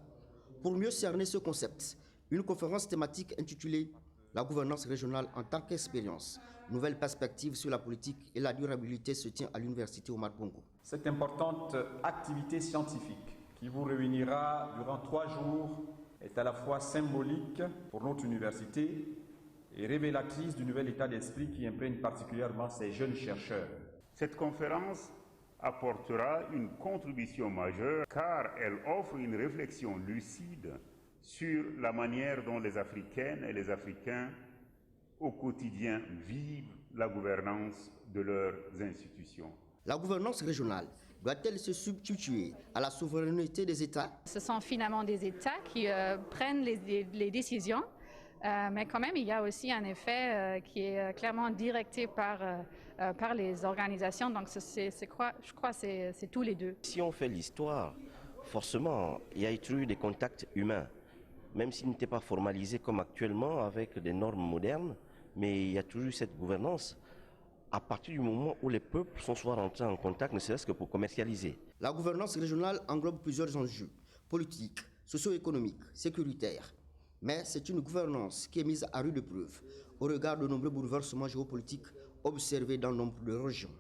Pour mieux cerner ce concept, une conférence thématique intitulée « La gouvernance régionale en tant qu'expérience, nouvelles perspectives sur la politique et la durabilité » se tient à l'Université Omar Bongo. Cette importante activité scientifique qui vous réunira durant 3 jours est à la fois symbolique pour notre université et révélatrice du nouvel état d'esprit qui imprègne particulièrement ces jeunes chercheurs. Cette conférence apportera une contribution majeure car elle offre une réflexion lucide sur la manière dont les Africaines et les Africains au quotidien vivent la gouvernance de leurs institutions. La gouvernance régionale doit-elle se substituer à la souveraineté des États? Ce sont finalement des États qui prennent les décisions, mais quand même il y a aussi un effet qui est clairement directé par les organisations, donc je crois que c'est tous les deux. Si on fait l'histoire, forcément il y a eu des contacts humains, même s'ils n'étaient pas formalisés comme actuellement avec des normes modernes, mais il y a toujours eu cette gouvernance. À partir du moment où les peuples sont soit rentrés en contact, ne serait-ce que pour commercialiser. La gouvernance régionale englobe plusieurs enjeux, politiques, socio-économiques, sécuritaires. Mais c'est une gouvernance qui est mise à rude épreuve au regard de nombreux bouleversements géopolitiques observés dans nombre de régions.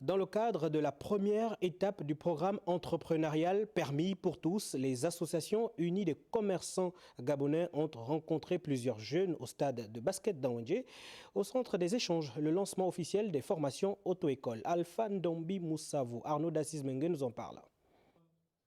Dans le cadre de la première étape du programme entrepreneurial Permis pour tous, les associations unies des commerçants gabonais ont rencontré plusieurs jeunes au stade de basket d'Anwendje. Au centre des échanges, le lancement officiel des formations auto-école. Alpha Ndombi Moussavou, Arnaud Dassis-Mengue nous en parle.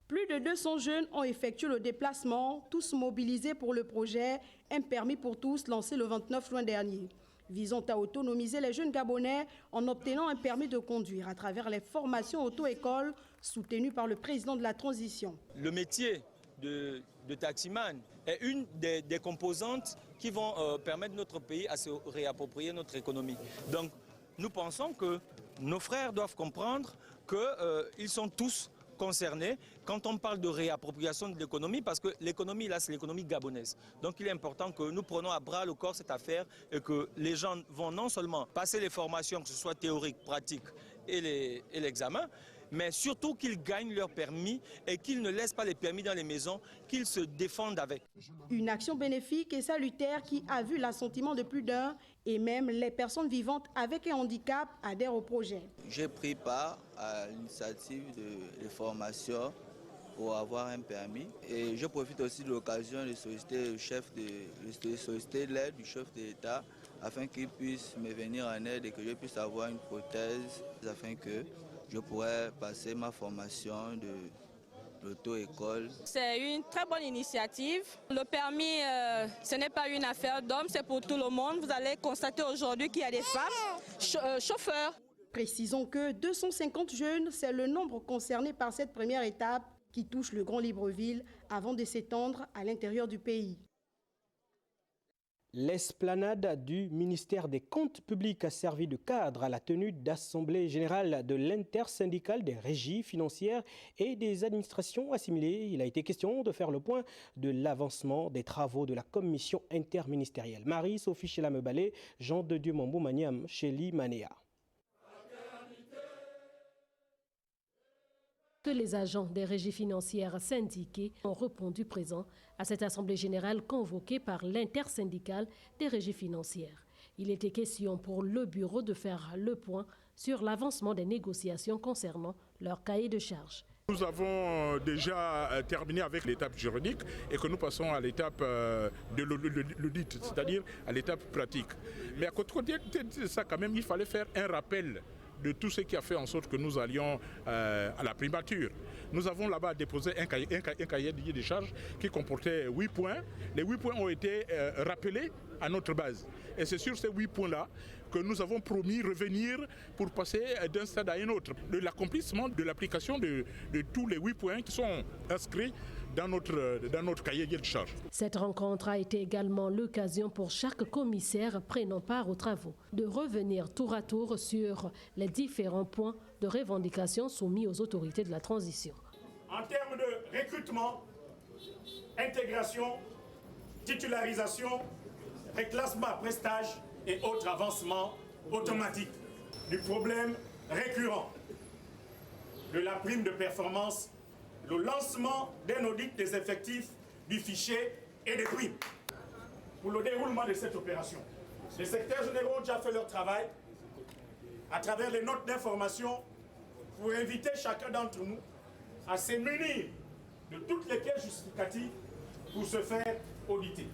Plus de 200 jeunes ont effectué le déplacement, tous mobilisés pour le projet Un permis pour tous lancé le 29 juin dernier. Visant à autonomiser les jeunes Gabonais en obtenant un permis de conduire à travers les formations auto-école soutenues par le président de la transition. Le métier de taximan est une des composantes qui vont permettre notre pays à se réapproprier notre économie. Donc nous pensons que nos frères doivent comprendre qu'ils sont tous concernés quand on parle de réappropriation de l'économie, parce que l'économie là c'est l'économie gabonaise. Donc il est important que nous prenons à bras le corps cette affaire et que les gens vont non seulement passer les formations, que ce soit théoriques, pratiques et l'examen, mais surtout qu'ils gagnent leur permis et qu'ils ne laissent pas les permis dans les maisons, qu'ils se défendent avec. Une action bénéfique et salutaire qui a vu l'assentiment de plus d'un et même les personnes vivantes avec un handicap adhèrent au projet. J'ai pris part à l'initiative de formation pour avoir un permis et je profite aussi de l'occasion de solliciter l'aide du chef de l'État afin qu'il puisse me venir en aide et que je puisse avoir une prothèse afin que je pourrais passer ma formation de l'auto-école. C'est une très bonne initiative. Le permis, ce n'est pas une affaire d'hommes, c'est pour tout le monde. Vous allez constater aujourd'hui qu'il y a des femmes chauffeurs. Précisons que 250 jeunes, c'est le nombre concerné par cette première étape qui touche le Grand Libreville avant de s'étendre à l'intérieur du pays. L'esplanade du ministère des Comptes publics a servi de cadre à la tenue d'assemblée générale de l'intersyndicale des régies financières et des administrations assimilées. Il a été question de faire le point de l'avancement des travaux de la commission interministérielle. Marie-Sophie Chelamebale, Jean de Dieu Mambou Maniam, Chéli Manéa. Que les agents des régies financières syndiquées ont répondu présent à cette assemblée générale convoquée par l'intersyndicale des régies financières. Il était question pour le bureau de faire le point sur l'avancement des négociations concernant leur cahier de charges. Nous avons déjà terminé avec l'étape juridique et que nous passons à l'étape de l'audit, c'est-à-dire à l'étape pratique. Mais à côté de ça, quand même, il fallait faire un rappel de tout ce qui a fait en sorte que nous allions à la primature. Nous avons là-bas déposé un cahier de charges qui comportait 8 points. Les 8 points ont été rappelés à notre base. Et c'est sur ces 8 points-là que nous avons promis revenir pour passer d'un stade à un autre. De l'accomplissement de l'application de tous les 8 points qui sont inscrits dans notre cahier de charges. Cette rencontre a été également l'occasion pour chaque commissaire prenant part aux travaux de revenir tour à tour sur les différents points de revendication soumis aux autorités de la transition. En termes de recrutement, intégration, titularisation, reclassement après stage et autres avancements automatiques. Du problème récurrent de la prime de performance, le lancement d'un audit des effectifs du fichier et des primes. Pour le déroulement de cette opération, les secrétaires généraux ont déjà fait leur travail à travers les notes d'information pour inviter chacun d'entre nous à se munir de toutes les pièces justificatives pour se faire auditer.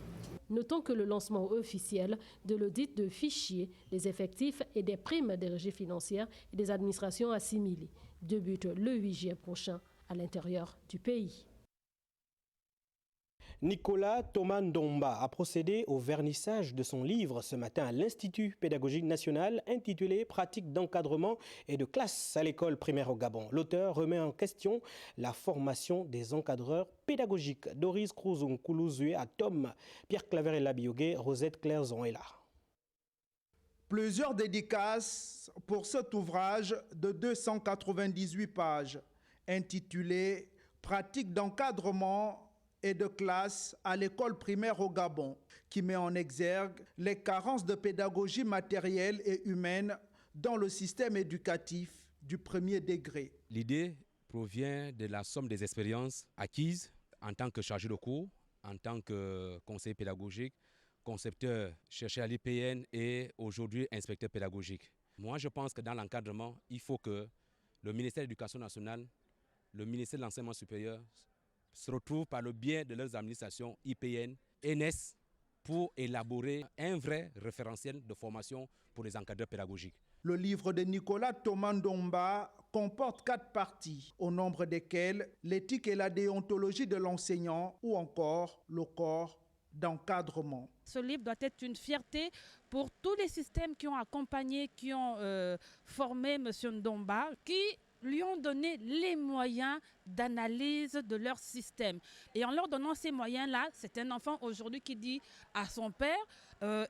Notons que le lancement officiel de l'audit de fichiers, des effectifs et des primes des régies financières et des administrations assimilées débute le 8 juillet prochain à l'intérieur du pays. Nicolas Thomas Ndomba a procédé au vernissage de son livre ce matin à l'Institut pédagogique national intitulé « Pratiques d'encadrement et de classe à l'école primaire au Gabon ». L'auteur remet en question la formation des encadreurs pédagogiques. Doris Krouzon Koulouzoué à Tom, Pierre Claver et Labiogué, Rosette Clairzon est là. Plusieurs dédicaces pour cet ouvrage de 298 pages intitulé « Pratiques d'encadrement et de classe à l'école primaire au Gabon », qui met en exergue les carences de pédagogie matérielle et humaine dans le système éducatif du premier degré. L'idée provient de la somme des expériences acquises en tant que chargé de cours, en tant que conseiller pédagogique, concepteur cherché à l'IPN et aujourd'hui inspecteur pédagogique. Moi, je pense que dans l'encadrement, il faut que le ministère de l'Éducation nationale, le ministère de l'Enseignement supérieur se retrouvent par le biais de leurs administrations IPN, ENES, pour élaborer un vrai référentiel de formation pour les encadreurs pédagogiques. Le livre de Nicolas Thomas Ndomba comporte 4 parties, au nombre desquelles l'éthique et la déontologie de l'enseignant ou encore le corps d'encadrement. Ce livre doit être une fierté pour tous les systèmes qui ont accompagné, qui ont formé M. Ndomba, qui lui ont donné les moyens d'analyse de leur système. Et en leur donnant ces moyens-là, c'est un enfant aujourd'hui qui dit à son père,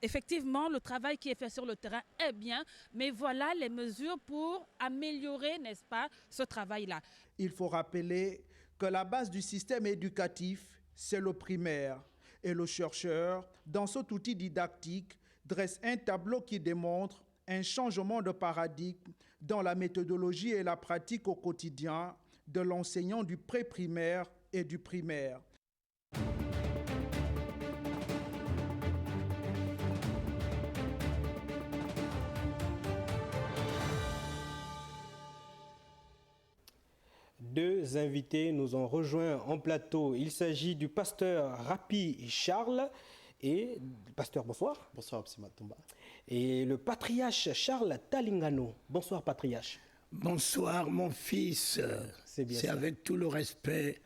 effectivement, le travail qui est fait sur le terrain est bien, mais voilà les mesures pour améliorer, n'est-ce pas, ce travail-là. Il faut rappeler que la base du système éducatif, c'est le primaire. Et le chercheur, dans cet outil didactique, dresse un tableau qui démontre un changement de paradigme dans la méthodologie et la pratique au quotidien de l'enseignant du pré-primaire et du primaire. Deux invités nous ont rejoints en plateau. Il s'agit du pasteur Rapi Charles et pasteur, bonsoir. Bonsoir, M. Matumba. Et le patriarche Charles Talingano. Bonsoir, patriarche. Bonsoir, mon fils. C'est avec tout le respect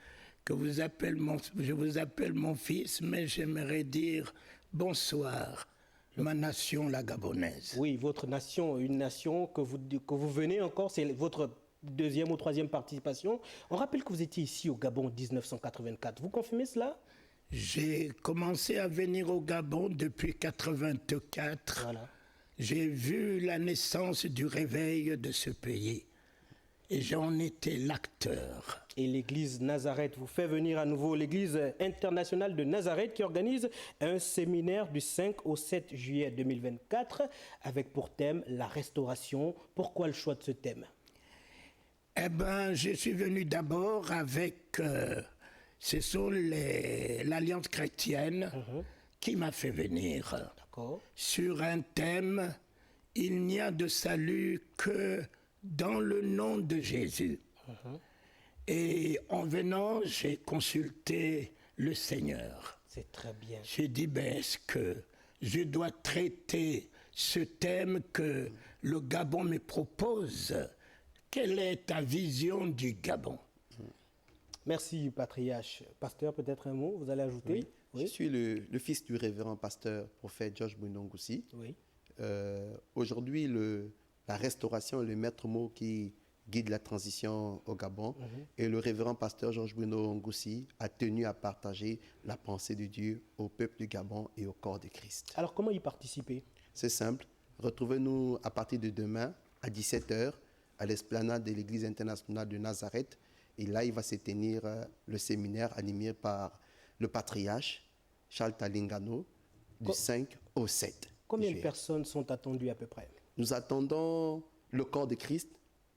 que je vous appelle mon fils, mais j'aimerais dire bonsoir, ma nation, la gabonaise. Oui, votre nation, une nation que vous venez encore, c'est votre deuxième ou troisième participation. On rappelle que vous étiez ici au Gabon en 1984. Vous confirmez cela? J'ai commencé à venir au Gabon depuis 1984. Voilà. J'ai vu la naissance du réveil de ce pays et j'en étais l'acteur. Et l'église Nazareth vous fait venir à nouveau, l'église internationale de Nazareth qui organise un séminaire du 5 au 7 juillet 2024 avec pour thème la restauration. Pourquoi le choix de ce thème? Eh bien, je suis venu d'abord avec... ce sont l'Alliance chrétienne qui m'a fait venir sur un thème « Il n'y a de salut que dans le nom de Jésus ». Et en venant, j'ai consulté le Seigneur. C'est très bien. J'ai dit, est-ce que je dois traiter ce thème que le Gabon me propose? Quelle est ta vision du Gabon? Merci, patriarche. Pasteur, peut-être un mot, vous allez ajouter? Oui. Oui. Je suis le fils du révérend pasteur prophète Georges Bouindongoussi. Oui. Aujourd'hui, la restauration est le maître mot qui guide la transition au Gabon. Et le révérend pasteur Georges Bouindongoussi a tenu à partager la pensée de Dieu au peuple du Gabon et au corps de Christ. Alors, comment y participer? C'est simple. Retrouvez-nous à partir de demain à 17h à l'esplanade de l'église internationale de Nazareth. Et là, il va se tenir le séminaire animé par le patriarche Charles Talingano du 5 au 7. Combien de personnes sont attendues à peu près? Nous attendons le corps de Christ,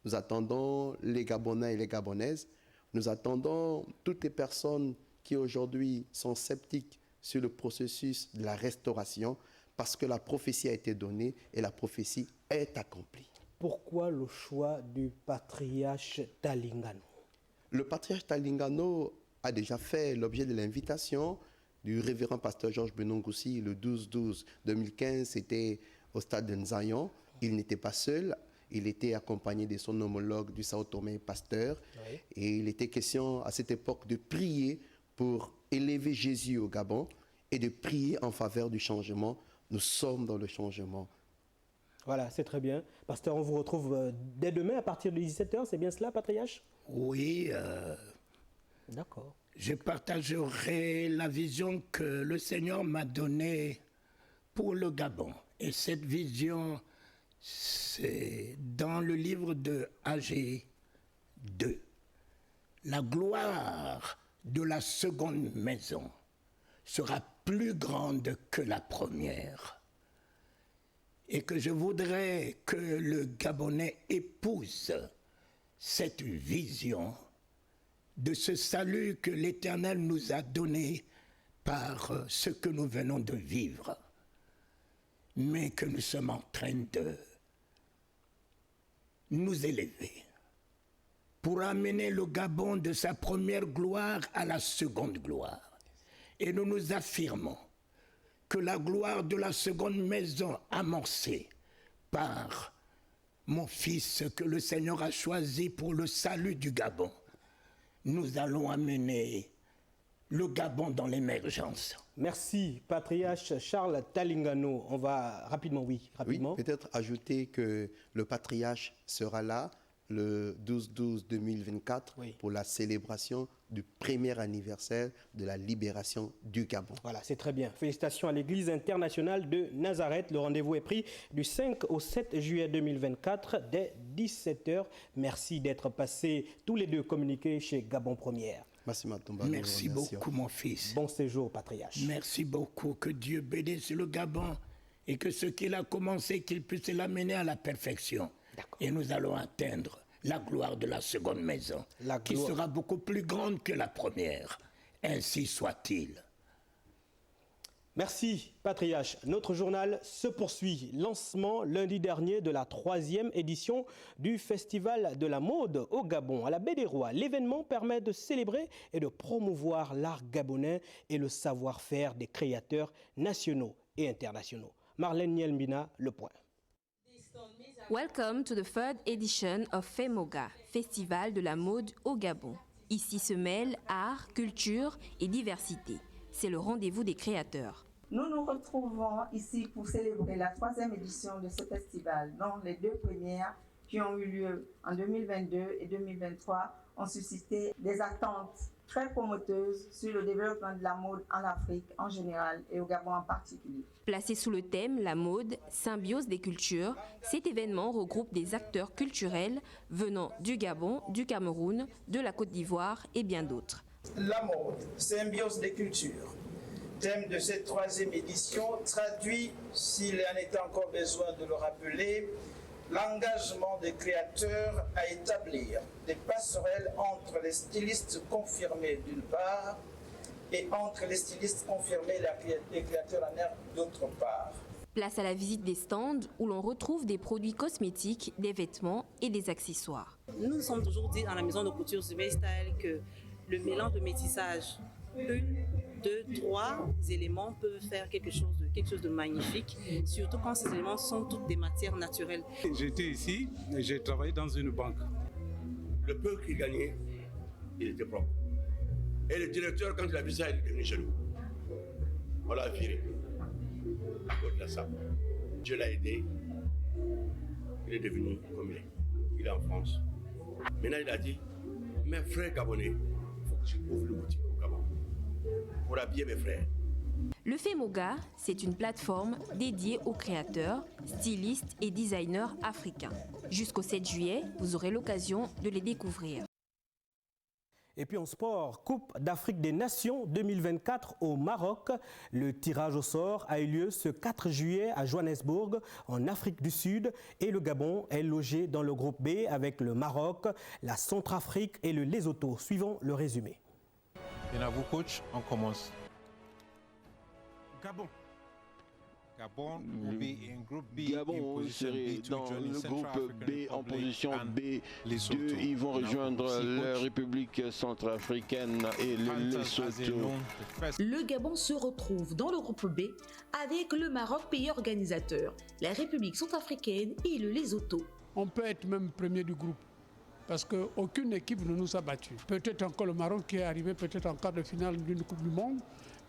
nous attendons les Gabonais et les Gabonaises, nous attendons toutes les personnes qui aujourd'hui sont sceptiques sur le processus de la restauration parce que la prophétie a été donnée et la prophétie est accomplie. Pourquoi le choix du patriarche Talingano? Le patriarche Talingano a déjà fait l'objet de l'invitation du révérend pasteur Georges Benongoussi le 12-12-2015. C'était au stade de Nzayon. Il n'était pas seul. Il était accompagné de son homologue du Sao Tomé, pasteur. Oui. Et il était question à cette époque de prier pour élever Jésus au Gabon et de prier en faveur du changement. Nous sommes dans le changement. Voilà, c'est très bien. Pasteur, on vous retrouve dès demain à partir de 17h, c'est bien cela, patriarche? Oui. D'accord. Je partagerai la vision que le Seigneur m'a donnée pour le Gabon. Et cette vision, c'est dans le livre de Agé 2. La gloire de la seconde maison sera plus grande que la première. Et que je voudrais que le Gabonais épouse cette vision de ce salut que l'Éternel nous a donné par ce que nous venons de vivre, mais que nous sommes en train de nous élever pour amener le Gabon de sa première gloire à la seconde gloire. Et nous nous affirmons que la gloire de la seconde maison amorcée par mon fils que le Seigneur a choisi pour le salut du Gabon, nous allons amener le Gabon dans l'émergence. Merci, patriarche Charles Talingano. On va rapidement, rapidement. Oui, peut-être ajouter que le patriarche sera là le 12-12-2024 pour la célébration du premier anniversaire de la libération du Gabon. Voilà, c'est très bien. Félicitations à l'Église internationale de Nazareth. Le rendez-vous est pris du 5 au 7 juillet 2024 dès 17h. Merci d'être passés tous les deux communiqués chez Gabon Première. Merci beaucoup, mon fils. Bon séjour, patriarche. Merci beaucoup. Que Dieu bénisse le Gabon et que ce qu'il a commencé, qu'il puisse l'amener à la perfection. Et nous allons atteindre la gloire de la seconde maison, qui sera beaucoup plus grande que la première. Ainsi soit-il. Merci, patriarche. Notre journal se poursuit. Lancement lundi dernier de la 3e édition du Festival de la mode au Gabon, à la Baie des Rois. L'événement permet de célébrer et de promouvoir l'art gabonais et le savoir-faire des créateurs nationaux et internationaux. Marlène Nielmbina, Le Point. Welcome to the third edition of FEMOGA, Festival de la mode au Gabon. Ici se mêlent art, culture et diversité. C'est le rendez-vous des créateurs. Nous nous retrouvons ici pour célébrer la 3e édition de ce festival, dont les 2 premières qui ont eu lieu en 2022 et 2023 ont suscité des attentes très promoteuses sur le développement de la mode en Afrique en général et au Gabon en particulier. Placé sous le thème « La mode, symbiose des cultures », cet événement regroupe des acteurs culturels venant du Gabon, du Cameroun, de la Côte d'Ivoire et bien d'autres. La mode, symbiose des cultures. Thème de cette 3e édition traduit, s'il en était encore besoin de le rappeler, l'engagement des créateurs à établir des passerelles entre les stylistes confirmés d'une part et entre les stylistes confirmés et les créateurs en herbe d'autre part. Place à la visite des stands où l'on retrouve des produits cosmétiques, des vêtements et des accessoires. Nous nous sommes toujours dit dans la maison de couture Zumei Style que le mélange de métissage, 1, 2, 3 éléments peuvent faire quelque chose de magnifique, surtout quand ces éléments sont toutes des matières naturelles. J'étais ici et j'ai travaillé dans une banque. Le peu qu'il gagnait, il était propre. Et le directeur, quand il a vu ça, il est devenu jaloux. On l'a viré à cause de ça. Dieu l'a aidé. Il est devenu comme il est. Il est en France. Maintenant, il a dit, mes frères gabonais, il faut que je ouvre le boutique au Gabon pour habiller mes frères. Le FEMOGA, c'est une plateforme dédiée aux créateurs, stylistes et designers africains. Jusqu'au 7 juillet, vous aurez l'occasion de les découvrir. Et puis en sport, Coupe d'Afrique des Nations 2024 au Maroc. Le tirage au sort a eu lieu ce 4 juillet à Johannesburg, en Afrique du Sud. Et le Gabon est logé dans le groupe B avec le Maroc, la Centrafrique et le Lesotho. Suivons le résumé. Et à vous, coach, on commence. Gabon. Gabon serait dans le groupe B en position B2. Ils vont rejoindre la République centrafricaine et le Lesotho. Le Gabon se retrouve dans le groupe B avec le Maroc, pays organisateur, la République centrafricaine et le Lesotho. On peut être même premier du groupe parce qu'aucune équipe ne nous a battus. Peut-être encore le Maroc qui est arrivé peut-être en quart de finale d'une Coupe du Monde,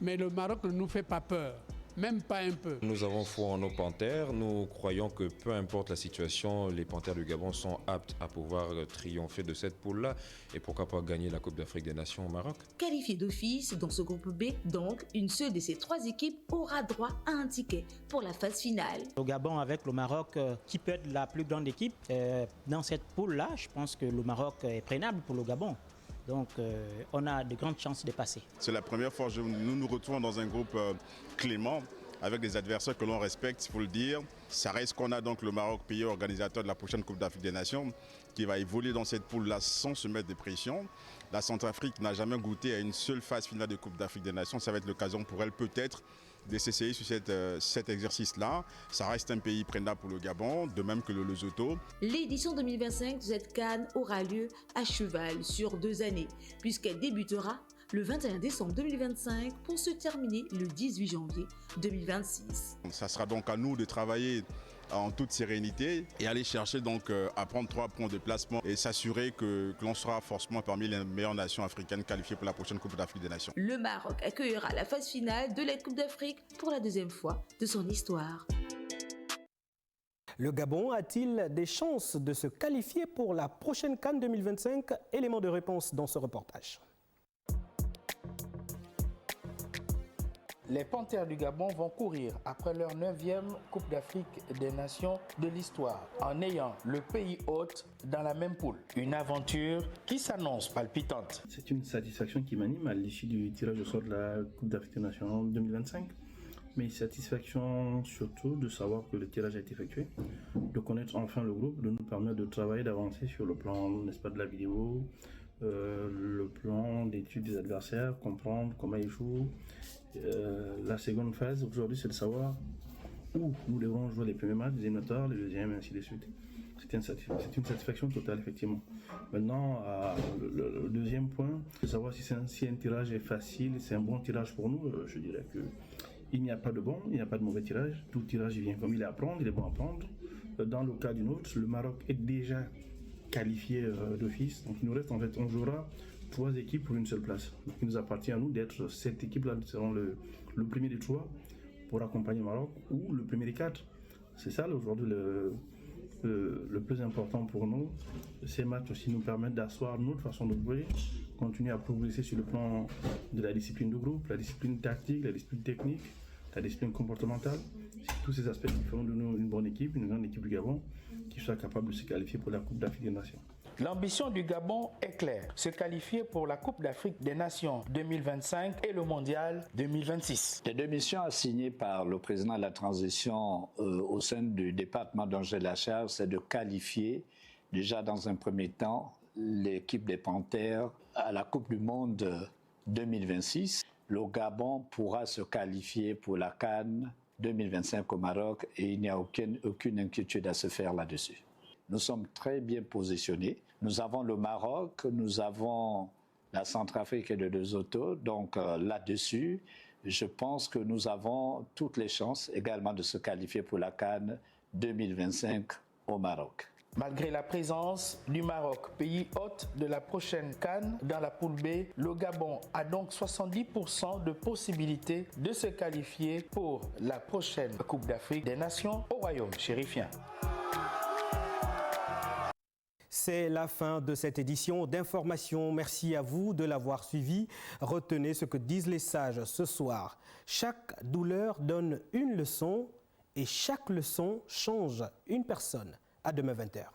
mais le Maroc ne nous fait pas peur. Même pas un peu. Nous avons foi en nos panthères. Nous croyons que peu importe la situation, les panthères du Gabon sont aptes à pouvoir triompher de cette poule-là et pourquoi pas gagner la Coupe d'Afrique des Nations au Maroc. Qualifiée d'office dans ce groupe B, donc une seule de ces trois équipes aura droit à un ticket pour la phase finale. Au Gabon avec le Maroc qui peut être la plus grande équipe, dans cette poule-là, je pense que le Maroc est prenable pour le Gabon. Donc on a de grandes chances de passer. C'est la première fois que nous nous retrouvons dans un groupe clément avec des adversaires que l'on respecte, il faut le dire. Ça reste qu'on a donc le Maroc, pays organisateur de la prochaine Coupe d'Afrique des Nations, qui va évoluer dans cette poule-là sans se mettre de pression. La Centrafrique n'a jamais goûté à une seule phase finale de Coupe d'Afrique des Nations. Ça va être l'occasion pour elle peut-être de s'essayer sur cet exercice-là. Ça reste un pays prenable pour le Gabon, de même que le Lesotho. L'édition 2025 de cette CAN aura lieu à cheval sur 2 années, puisqu'elle débutera le 21 décembre 2025 pour se terminer le 18 janvier 2026. Ça sera donc à nous de travailler en toute sérénité et aller chercher donc à prendre 3 points de placement et s'assurer que l'on sera forcément parmi les meilleures nations africaines qualifiées pour la prochaine Coupe d'Afrique des Nations. Le Maroc accueillera la phase finale de la Coupe d'Afrique pour la 2e fois de son histoire. Le Gabon a-t-il des chances de se qualifier pour la prochaine CAN 2025? Élément de réponse dans ce reportage. Les Panthères du Gabon vont courir après leur 9e Coupe d'Afrique des Nations de l'histoire, en ayant le pays hôte dans la même poule. Une aventure qui s'annonce palpitante. C'est une satisfaction qui m'anime à l'issue du tirage au sort de la Coupe d'Afrique des Nations 2025. Mais satisfaction surtout de savoir que le tirage a été effectué, de connaître enfin le groupe, de nous permettre de travailler, d'avancer sur le plan, n'est-ce pas, de la vidéo, le plan d'étude des adversaires, comprendre comment ils jouent. La seconde phase aujourd'hui, c'est de savoir où nous devons jouer les premiers matchs, les éliminatoires, les deuxièmes, et ainsi de suite. C'est une satisfaction totale, effectivement. Maintenant, le deuxième point, c'est de savoir si un tirage est facile, c'est un bon tirage pour nous. Je dirais qu'il n'y a pas de bon, il n'y a pas de mauvais tirage. Tout tirage vient comme il est à prendre, il est bon à prendre. Dans le cas du nôtre, le Maroc est déjà qualifié d'office. Donc il nous reste, en fait, on jouera 3 équipes pour une seule place. Donc il nous appartient à nous d'être cette équipe-là, seront le premier des 3 pour accompagner le Maroc ou le premier des 4. C'est ça aujourd'hui le plus important pour nous. Ces matchs aussi nous permettent d'asseoir notre façon de jouer, continuer à progresser sur le plan de la discipline de groupe, la discipline tactique, la discipline technique, la discipline comportementale. C'est tous ces aspects qui feront de nous une bonne équipe, une grande équipe du Gabon, qui soit capable de se qualifier pour la Coupe d'Afrique des Nations. L'ambition du Gabon est claire, se qualifier pour la Coupe d'Afrique des Nations 2025 et le Mondial 2026. Les 2 missions assignées par le président de la transition au sein du département dont j'ai la charge, c'est de qualifier déjà dans un premier temps l'équipe des Panthères à la Coupe du Monde 2026. Le Gabon pourra se qualifier pour la CAN 2025 au Maroc et il n'y a aucune inquiétude à se faire là-dessus. Nous sommes très bien positionnés. Nous avons le Maroc, nous avons la Centrafrique et le Lesotho. Donc là-dessus, je pense que nous avons toutes les chances également de se qualifier pour la CAN 2025 au Maroc. Malgré la présence du Maroc, pays hôte de la prochaine CAN dans la poule B, le Gabon a donc 70% de possibilités de se qualifier pour la prochaine Coupe d'Afrique des Nations au Royaume chérifien. C'est la fin de cette édition d'Information. Merci à vous de l'avoir suivi. Retenez ce que disent les sages ce soir. Chaque douleur donne une leçon et chaque leçon change une personne. À demain 20h.